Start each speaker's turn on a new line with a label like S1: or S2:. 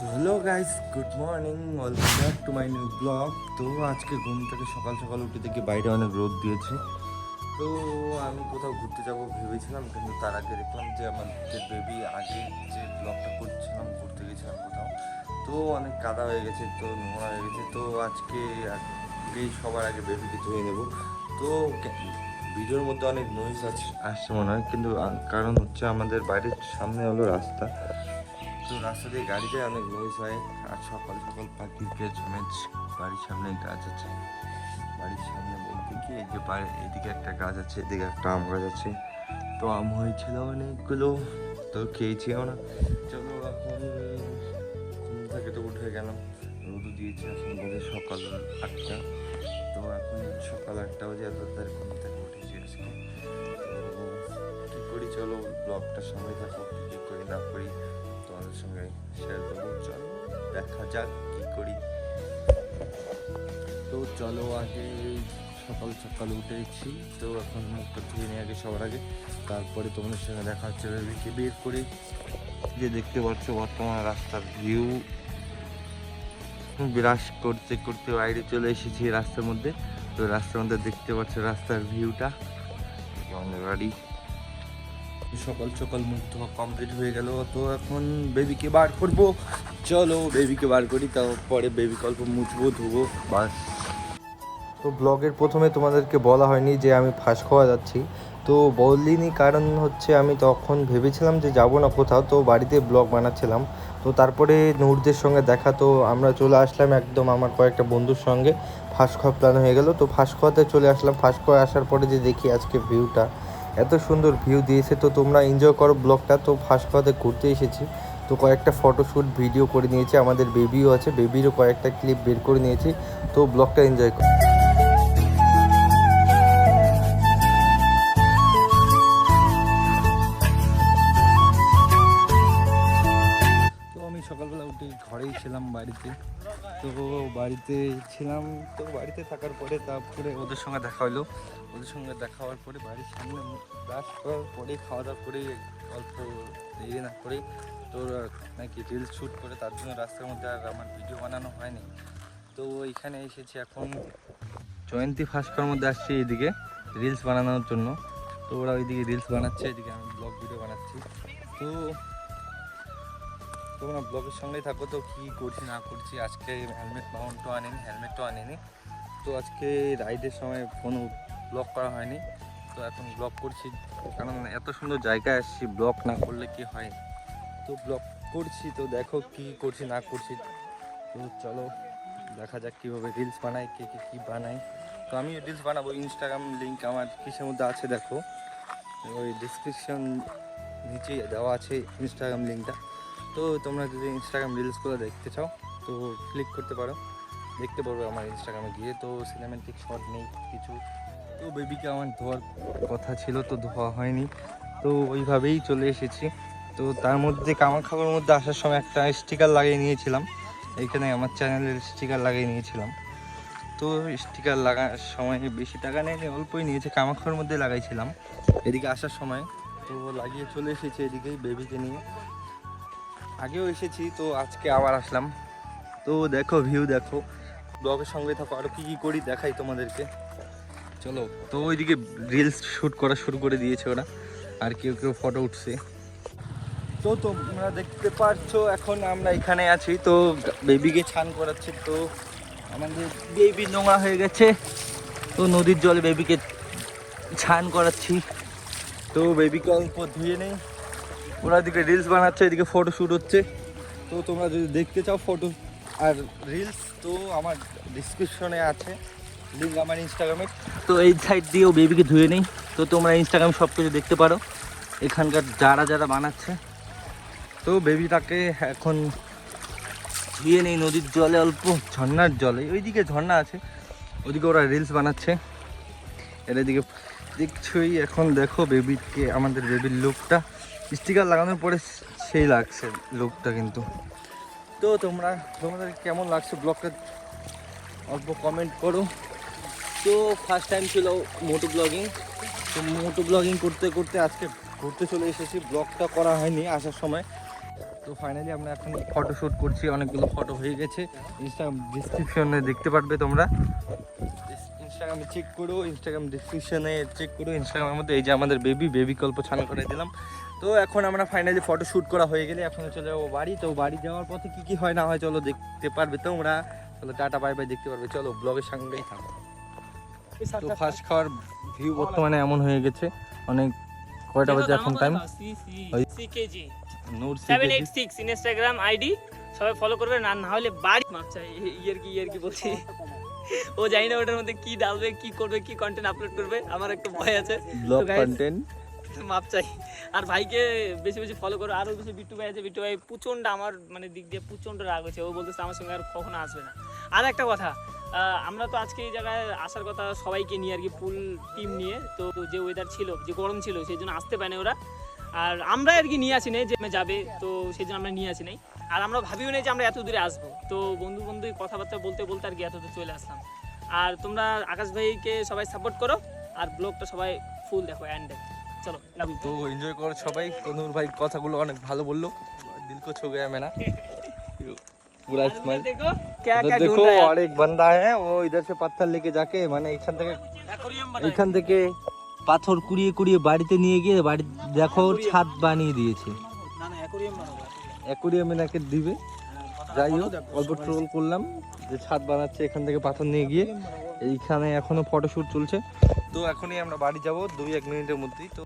S1: Hello guys, good morning, welcome back to my new blog. তো আজকে ঘুম থেকে সকাল সকাল উঠে দেখি বাইরে অনেক রোদ দিয়েছে। তো আমি কোথাও ঘুরতে যাব ভেবেছিলাম, কিন্তু তার আগে দেখলাম যে আমাদের বেবি আগে যে ব্লগটা করছিলাম, ঘুরতে গেছিলাম কোথাও, তো অনেক কাদা হয়ে গেছে, তো নোংরা হয়ে গেছে। তো আজকে সবার আগে বেবিকে ধুয়ে নেব। তো ভিডিওর মধ্যে অনেক নয়েজ আসছে মনে হয়, কিন্তু কারণ হচ্ছে আমাদের বাড়ির সামনে হলো রাস্তা, তো রাস্তা দিয়ে গাড়ি যায়, অনেক নয়েজ হয়। আর সকাল সকাল পাখির পেছমেজ, বাড়ির সামনে গাছ আছে, বাড়ির সামনে বলতে কি এই যে এদিকে একটা গাছ আছে, এদিকে একটা আম গাছ আছে। তো আম হয়েছিল অনেকগুলো, তো খেয়েছি আমরা। চলো এখন ঘুম থেকে তো উঠে গেলাম, রোদও দিয়েছে, এখন বাজে সকাল 8টা। তো এখন সকাল 8টা বাজে, এত তাড়াতাড়ি ঘুম থেকে উঠেছি আজকে। তো কী করি, চলো ব্লগটার সঙ্গে থাকো, কী করি না করি তোমাদের সঙ্গে শেয়ার করবো। চলো দেখা যাক কী করি। তো চলো, আগে সকাল সকাল উঠেছি, তো এখন মুখটা ধুয়ে নিয়ে আগে সবার আগে, তারপরে তোমাদের সঙ্গে দেখা হচ্ছে। বেবিকে বের করে যে দেখতে পাচ্ছ বর্তমান রাস্তার ভিউ, ব্রাশ করতে করতে বাইরে চলে এসেছি রাস্তার মধ্যে। তো রাস্তার মধ্যে দেখতে পাচ্ছ রাস্তার ভিউটা, আমাদের বাড়ি। সকাল সকাল মুখ ধোয়া কমপ্লিট হয়ে গেল, তো এখন বেবিকে বার করবো। চলো বেবিকে বার করি, তারপরে বেবিকে অল্প মুছবো, ধুবো, বাস। তো ব্লগের প্রথমে তোমাদেরকে বলা হয়নি যে আমি ফাঁস খাওয়া যাচ্ছি, তো বলিনি কারণ হচ্ছে আমি তখন ভেবেছিলাম যে যাব না কোথাও, তো বাড়িতে ব্লগ বানাচ্ছিলাম। তো তারপরে নূরদের সঙ্গে দেখা, তো আমরা চলে আসলাম একদম আমার কয়েকটা বন্ধুর সঙ্গে, ফাঁস খাওয়া প্ল্যান হয়ে গেল। তো ফাঁস খাওয়াতে চলে আসলাম। ফাঁস খাওয়া আসার পরে যে দেখি আজকে ভিউটা, এত সুন্দর ভিউ দিয়েছে, তো তোমরা এনজয় করো ব্লগটা। তো ফাঁস খাওয়াতে ঘুরতে এসেছি, তো কয়েকটা ফটোশ্যুট ভিডিও করে নিয়েছি, আমাদের বেবিও আছে, বেবিরও কয়েকটা ক্লিপ বের করে নিয়েছি। তো ব্লগটা এনজয় করো। তো আমি সকালবেলা উঠে ঘরেই ছিলাম, বাড়িতে। তো বাড়িতে ছিলাম, তো বাড়িতে থাকার পরে তারপরে ওদের সঙ্গে দেখা হলো। ওদের সঙ্গে দেখা হওয়ার পরে বাড়ির সামনে ব্রাশ করার পরে, খাওয়া দাওয়া করে অল্প দেরি না করে তোর নাকি রিলস শ্যুট করে, তার জন্য রাস্তার মধ্যে আর আমার ভিডিও বানানো হয়নি। তো এখানে এসেছি এখন, জয়ন্তী ফাস্কার মধ্যে আসছি এইদিকে রিলস বানানোর জন্য। তো ওরা ওইদিকে রিলস বানাচ্ছে, এদিকে আমি ব্লগ ভিডিও বানাচ্ছি। তো তোমরা ব্লগের সঙ্গেই থাকো। তো কী করছি না করছি, আজকে হেলমেটও আনিনি। তো আজকে রাইডের সময় ফোনও ব্লগ করা হয়নি, তো এখন ব্লগ করছি, কারণ এত সুন্দর জায়গায় আসছি, ব্লগ না করলে কি হয়। তো ব্লগ করছি, তো দেখো কি করছি না করছি। তো চলো দেখা যাক কীভাবে রিলস বানাই, কে কী বানাই। তো আমি রিলস বানাবো, ইনস্টাগ্রাম লিঙ্ক আমার কিসের মধ্যে আছে দেখো, ওই ডিসক্রিপশন নিচেই দেওয়া আছে ইনস্টাগ্রাম লিঙ্কটা। তো তোমরা যদি ইনস্টাগ্রাম রিলসগুলো দেখতে চাও, তো ক্লিক করতে পারো, দেখতে পারবে আমার ইনস্টাগ্রামে গিয়ে। তো সিনেম্যাটিক শট নেই কিছু। তো বেবিকে আমার ধোয়ার কথা ছিল, তো ধোয়া হয়নি, তো ওইভাবেই চলে এসেছি। তো তার মধ্যে কামাখ্যার মধ্যে আসার সময় একটা স্টিকার লাগিয়ে নিয়েছিলাম, এইখানে আমার চ্যানেলের স্টিকার লাগিয়ে নিয়েছিলাম। তো স্টিকার লাগার সময় বেশি টাকা নেয়নি, অল্পই নিয়েছে, কামাখ্যার মধ্যে লাগাইছিলাম এদিকে আসার সময়। তো লাগিয়ে চলে এসেছি এদিকেই বেবিকে নিয়ে, আগেও এসেছি, তো আজকে আবার আসলাম। তো দেখো ভিউ দেখো, ব্লগের সঙ্গে থাকো, আরও কী কী করি দেখাই তোমাদেরকে, চলো। তো ওইদিকে রিলস শ্যুট করা শুরু করে দিয়েছে ওরা, আর কেউ কেউ ফটো উঠছে। তো তোমরা দেখতে পাচ্ছ এখন আমরা এখানে আছি, তো বেবিকে স্নান করাচ্ছি। তো আমাদের বেবি নোংরা হয়ে গেছে, তো নদীর জলে বেবিকে স্নান করাচ্ছি। তো বেবিকে অল্প ধুয়ে নেই, ওরা এদিকে রিলস বানাচ্ছে, এদিকে ফটো শ্যুট হচ্ছে। তো তোমরা যদি দেখতে চাও ফটো আর রিলস, তো আমার ডিসক্রিপশনে আছে লিঙ্ক আমার ইনস্টাগ্রামের। তো এই সাইড দিয়েও বেবিকে ধুয়ে নেই, তো তোমরা ইনস্টাগ্রাম সব কিছু দেখতে পারো এখানকার যারা যারা বানাচ্ছে। তো বেবিটাকে এখন ধুয়ে নেই নদীর জলে, অল্প ঝর্নার জলে, ওইদিকে ঝর্ণা আছে, ওইদিকে ওরা রিলস বানাচ্ছে। এর এদিকে দেখছই, এখন দেখো বেবিকে, আমাদের বেবির লুকটা স্টিকার লাগানোর পরে সেই লাগছে লুকটা কিন্তু। তো তোমাদের কেমন লাগছে ব্লগটা অল্প কমেন্ট করো। তো ফার্স্ট টাইম ছিল মোটো ব্লগিং, তো মোটো ব্লগিং করতে করতে আজকে ঘুরতে চলে এসেছি, ব্লগটা করা হয়নি আসার সময়। তো ফাইনালি আমরা এখন ফটো শ্যুট করছি, অনেকগুলো ফটো হয়ে গেছে। ইনস্টাগ্রাম ডিসক্রিপশনে দেখতে পারবে তোমরা, ইনস্টাগ্রামে চেক করো, ইনস্টাগ্রাম ডিসক্রিপশনে চেক করো। ইনস্টাগ্রামের মধ্যে এই যে আমাদের বেবি গল্প ছাড়া করে দিলাম। তো এখন আমরা ফাইনালি ফটো শ্যুট করা হয়ে গেলে এখন চলে যাবো বাড়ি। তো বাড়ি যাওয়ার পথে কী কী হয় না হয় চলো দেখতে পারবে তোমরা। চলো টাটা বাই বাই, দেখতে পারবে। চলো ব্লগের সঙ্গেই থাকো। তো ফার্স্ট খাওয়ার ভিউ বর্তমানে এমন হয়ে গেছে, অনেক কয়টা বাজে এখন টাইম?
S2: সিকেজি
S1: নূর
S2: 786 ইনস্টাগ্রাম আইডি, সবাই ফলো করবে। না না হলে বাড়ি মাপ চাই। ইয়ার কি বলছি, ও জানি না ওটার মধ্যে কি ডালবে, কি করবে, কি কন্টেন্ট আপলোড করবে, আমার একটু ভয় আছে।
S1: ব্লগ কন্টেন্ট
S2: মাপ চাই। আর ভাইকে বেশি বেশি ফলো করো। আরও বেশি বিট্টু ভাই আছে, বিট্টু ভাই প্রচণ্ড আমার মানে দিক দিয়ে প্রচণ্ড রাগ হয়েছে। ও বলতেছে আমার সঙ্গে আর কখনো আসবে না। আর একটা কথা, আমরা তো আজকে এই জায়গায় আসার কথা সবাইকে নিয়ে আর কি, ফুল টিম নিয়ে। তো যে ওয়েদার ছিল, যে গরম ছিল, সেই জন্য আসতে পারেনি ওরা। আর আমরা আর কি নিয়ে আসি নাই যে যাবে, তো সেই জন্য আমরা নিয়ে আসি নাই। আর আমরা ভাবিও নাই যে আমরা এত দূরে আসবো। তো বন্ধু কথাবার্তা বলতে বলতে আর কি এত দূর চলে আসলাম। আর তোমরা আকাশ ভাইকে সবাই সাপোর্ট করো, আর ব্লগটা সবাই ফুল দেখো এন্ড দেখো। চলো লাভ ইউ।
S1: তো এনজয় করো সবাই। নূর ভাই কথাগুলো অনেক ভালো বললো, দিল কো ছু গয়া মেরা पूरा स्माइल।
S2: देखो क्या क्या
S1: देखो
S2: ढूंढ रहा है।
S1: और एक बंदा है वो इधर से पत्थर लेके जाके মানে এখান থেকে পাথর কুড়িয়ে কুড়িয়ে বাড়িতে নিয়ে গিয়ে বাড়ি দেখো ছাদ বানিয়ে দিয়েছে।
S2: না না অ্যাকোরিয়াম বানাবো।
S1: অ্যাকোরিয়ামে নাকি দিবে। যাই হোক অল্প ট্রোল করলাম যে ছাদ বানাচ্ছে এখান থেকে পাথর নিয়ে গিয়ে। এইখানে এখনো ফটোশুট চলছে। তো এখনই আমরা বাড়ি যাব 2-1 মিনিটের মধ্যেই। তো